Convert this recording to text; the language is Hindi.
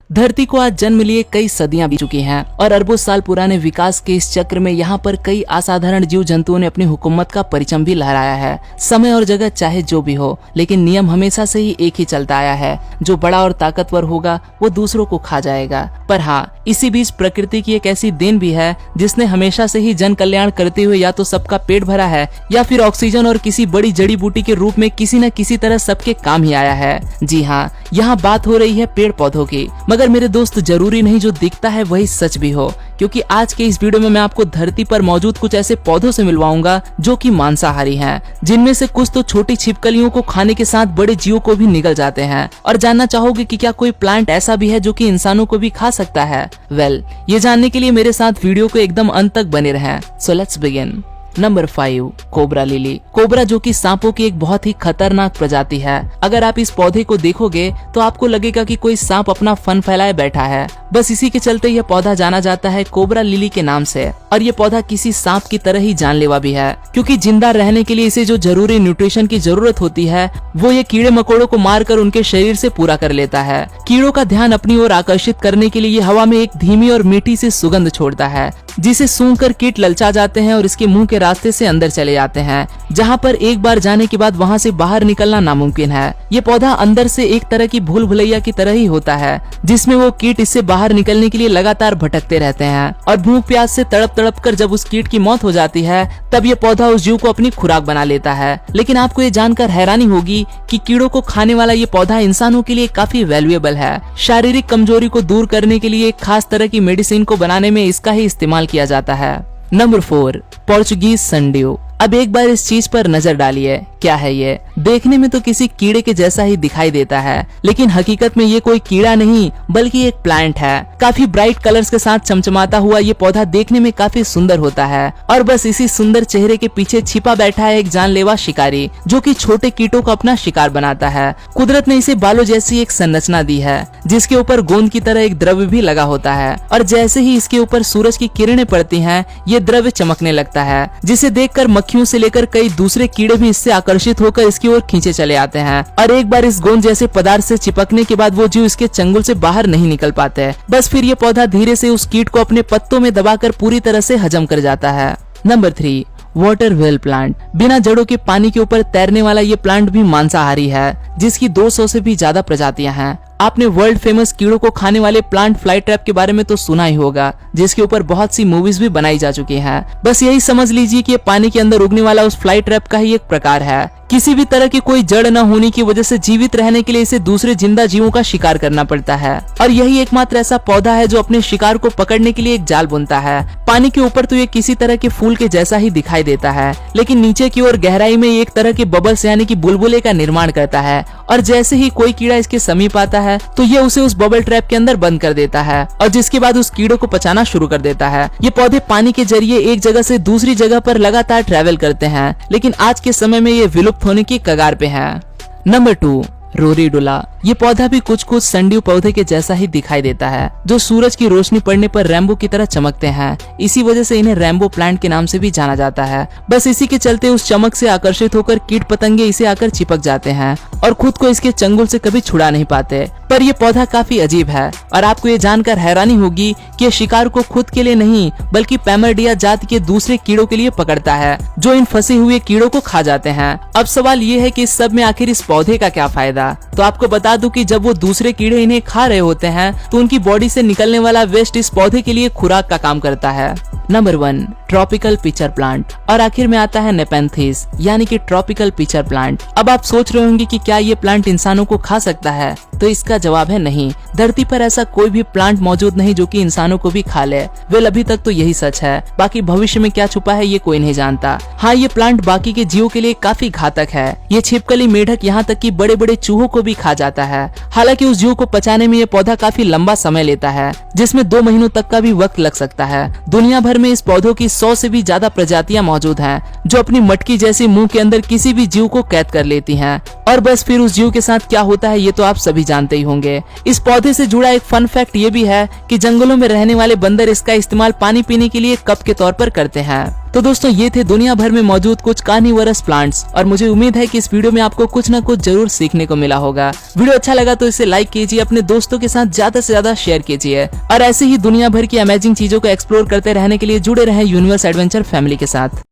धरती को आज जन्म लिए कई सदियां बीत चुकी हैं और अरबों साल पुराने विकास के इस चक्र में यहाँ पर कई असाधारण जीव जंतुओं ने अपनी हुकूमत का परचम भी लहराया है। समय और जगह चाहे जो भी हो, लेकिन नियम हमेशा से ही एक ही चलता आया है, जो बड़ा और ताकतवर होगा वो दूसरों को खा जाएगा। पर हाँ, इसी बीच प्रकृति की एक ऐसी देन भी है जिसने हमेशा से ही जन कल्याण करते हुए या तो सबका पेट भरा है या फिर ऑक्सीजन और किसी बड़ी जड़ी बूटी के रूप में किसी न किसी तरह सबके काम ही आया है। जी हाँ, यहाँ बात हो रही है पेड़ पौधों की। मगर मेरे दोस्त, जरूरी नहीं जो दिखता है वही सच भी हो, क्योंकि आज के इस वीडियो में मैं आपको धरती पर मौजूद कुछ ऐसे पौधों से मिलवाऊंगा जो कि मांसाहारी हैं, जिनमें से कुछ तो छोटी छिपकलियों को खाने के साथ बड़े जीवों को भी निगल जाते हैं। और जानना चाहोगे कि क्या कोई प्लांट ऐसा भी है जो कि इंसानों को भी खा सकता है? वेल, ये जानने के लिए मेरे साथ वीडियो को एकदम अंत तक बने रहें। So let's begin. Number 5, cobra lily. Cobra जो कि सांपों की एक बहुत ही खतरनाक प्रजाति है। अगर आप इस पौधे को देखोगे तो आपको लगेगा कि कोई सांप अपना फन फैलाए बैठा है। बस इसी के चलते यह पौधा जाना जाता है कोबरा लिली के नाम से। और ये पौधा किसी सांप की तरह ही जानलेवा भी है, क्योंकि जिंदा रहने के लिए इसे जो जरूरी न्यूट्रिशन की जरूरत होती है वो ये कीड़े मकोड़ों को मारकर उनके शरीर से पूरा कर लेता है। कीड़ों का ध्यान अपनी ओर आकर्षित करने के लिए ये हवा में एक धीमी और मीठी सी सुगंध छोड़ता है, जिसे सूंघकर कीट ललचा जाते हैं और इसके मुंह के रास्ते से अंदर चले जाते हैं, जहां पर एक बार जाने के बाद वहां से बाहर निकलना नामुमकिन है। ये पौधा अंदर से एक तरह की भूल भुलैया की तरह ही होता है, जिसमें वो कीट इससे बाहर निकलने के लिए लगातार भटकते रहते हैं और भूख प्यास से तड़प तड़प कर जब उस कीट की मौत हो जाती है तब ये पौधा उस जीव को अपनी खुराक बना लेता है। लेकिन आपको ये जानकर हैरानी होगी कि कीड़ों को खाने वाला ये पौधा इंसानों के लिए काफी वैल्यूएबल है। शारीरिक कमजोरी को दूर करने के लिए एक खास तरह की मेडिसिन को बनाने में इसका ही इस्तेमाल किया जाता है। नंबर 4, पोर्चुगीज संडियो। अब एक बार इस चीज पर नजर डालिए। क्या है ये? देखने में तो किसी कीड़े के जैसा ही दिखाई देता है, लेकिन हकीकत में ये कोई कीड़ा नहीं बल्कि एक प्लांट है। काफी ब्राइट कलर्स के साथ चमचमाता हुआ ये पौधा देखने में काफी सुंदर होता है और बस इसी सुंदर चेहरे के पीछे छिपा बैठा है एक जानलेवा शिकारी, जो कि छोटे कीटों को अपना शिकार बनाता है। कुदरत ने इसे बालों जैसी एक संरचना दी है, जिसके ऊपर गोंद की तरह एक द्रव्य भी लगा होता है और जैसे ही इसके ऊपर सूरज की किरणें पड़ती हैं, ये द्रव्य चमकने लगता है, जिसे देखकर मक्खियों से लेकर कई दूसरे कीड़े भी इससे आकर्षित होकर इसकी ओर खींचे चले आते हैं। और एक बार इस गोंद जैसे पदार्थ से चिपकने के बाद वो जीव इसके चंगुल से बाहर नहीं निकल पाते। बस फिर ये पौधा धीरे से उस कीट को अपने पत्तों में दबाकर पूरी तरह से हजम कर जाता है। Number 3, water whale plant. बिना जड़ों के पानी के ऊपर तैरने वाला ये प्लांट भी मांसाहारी है, जिसकी 200 से भी ज्यादा प्रजातियां हैं। आपने वर्ल्ड फेमस कीड़ों को खाने वाले प्लांट फ्लाई ट्रैप के बारे में तो सुना ही होगा, जिसके ऊपर बहुत सी मूवीज भी बनाई जा चुकी हैं। बस यही समझ लीजिए कि ये पानी के अंदर उगने वाला उस फ्लाई ट्रैप का ही एक प्रकार है। किसी भी तरह की कोई जड़ न होने की वजह से जीवित रहने के लिए इसे दूसरे जिंदा जीवों का शिकार करना पड़ता है और यही एकमात्र ऐसा पौधा है जो अपने शिकार को पकड़ने के लिए एक जाल बुनता है। पानी के ऊपर तो ये किसी तरह के फूल के जैसा ही दिखाई देता है, लेकिन नीचे की ओर गहराई में एक तरह के बबल्स यानी कि बुलबुले का निर्माण करता है और जैसे ही कोई कीड़ा इसके समीप आता है तो ये उसे उस बबल ट्रैप के अंदर बंद कर देता है और जिसके बाद उस कीड़ों को पचाना शुरू कर देता है। ये पौधे पानी के जरिए एक जगह से दूसरी जगह पर लगातार ट्रैवल करते हैं, लेकिन आज के समय में ये विलुप्त होने की कगार पे है। नंबर 2, रोरीडुला। ये पौधा भी कुछ कुछ संडियो पौधे के जैसा ही दिखाई देता है, जो सूरज की रोशनी पड़ने पर रैम्बो की तरह चमकते हैं। इसी वजह से इन्हें रैम्बो प्लांट के नाम से भी जाना जाता है। बस इसी के चलते उस चमक से आकर्षित होकर कीट पतंगे इसे आकर चिपक जाते हैं और खुद को इसके चंगुल से कभी छुड़ा नहीं पाते। पर यह पौधा काफी अजीब है और आपको ये जानकर हैरानी होगी कि ये शिकार को खुद के लिए नहीं बल्कि पैमरडिया जाति के दूसरे कीड़ों के लिए पकड़ता है, जो इन फंसे हुए कीड़ों को खा जाते हैं। अब सवाल ये है कि इस सब में आखिर इस पौधे का क्या फायदा? तो आपको बता दूं कि जब वो दूसरे कीड़े इन्हें खा रहे होते हैं तो उनकी बॉडी से निकलने वाला वेस्ट इस पौधे के लिए खुराक का काम करता है। Number 1, tropical pitcher plant. और आखिर में आता है नेपेंथिस यानी कि ट्रॉपिकल पिचर प्लांट। अब आप सोच रहे होंगे कि क्या ये प्लांट इंसानों को खा सकता है? तो इसका जवाब है नहीं। धरती पर ऐसा कोई भी प्लांट मौजूद नहीं जो कि इंसानों को भी खा ले। वेल, अभी तक तो यही सच है, बाकी भविष्य में क्या छुपा है ये कोई नहीं जानता। हाँ, ये प्लांट बाकी के जीवों के लिए काफी घातक है। ये छिपकली, मेढक, यहाँ तक कि बड़े बड़े चूहों को भी खा जाता है। हालांकि उस जीव को पचाने में ये पौधा काफी लंबा समय लेता है, जिसमें 2 महीनों तक का भी वक्त लग सकता है। दुनिया भर में इस पौधों की 100 से भी ज्यादा प्रजातियां मौजूद हैं, जो अपनी मटकी जैसे मुंह के अंदर किसी भी जीव को कैद कर लेती हैं। और बस फिर उस जीव के साथ क्या होता है ये तो आप सभी जानते ही होंगे। इस पौधे से जुड़ा एक फन फैक्ट ये भी है कि जंगलों में रहने वाले बंदर इसका इस्तेमाल पानी पीने के लिए कप के तौर पर करते हैं। तो दोस्तों ये थे दुनिया भर में मौजूद कुछ कार्निवोरस प्लांट्स और मुझे उम्मीद है कि इस वीडियो में आपको कुछ न कुछ जरूर सीखने को मिला होगा। वीडियो अच्छा लगा तो इसे लाइक कीजिए, अपने दोस्तों के साथ ज्यादा से ज्यादा शेयर कीजिए और ऐसे ही दुनिया भर की अमेजिंग चीजों को एक्सप्लोर करते रहने के लिए जुड़े रहें यूनिवर्स एडवेंचर फैमिली के साथ।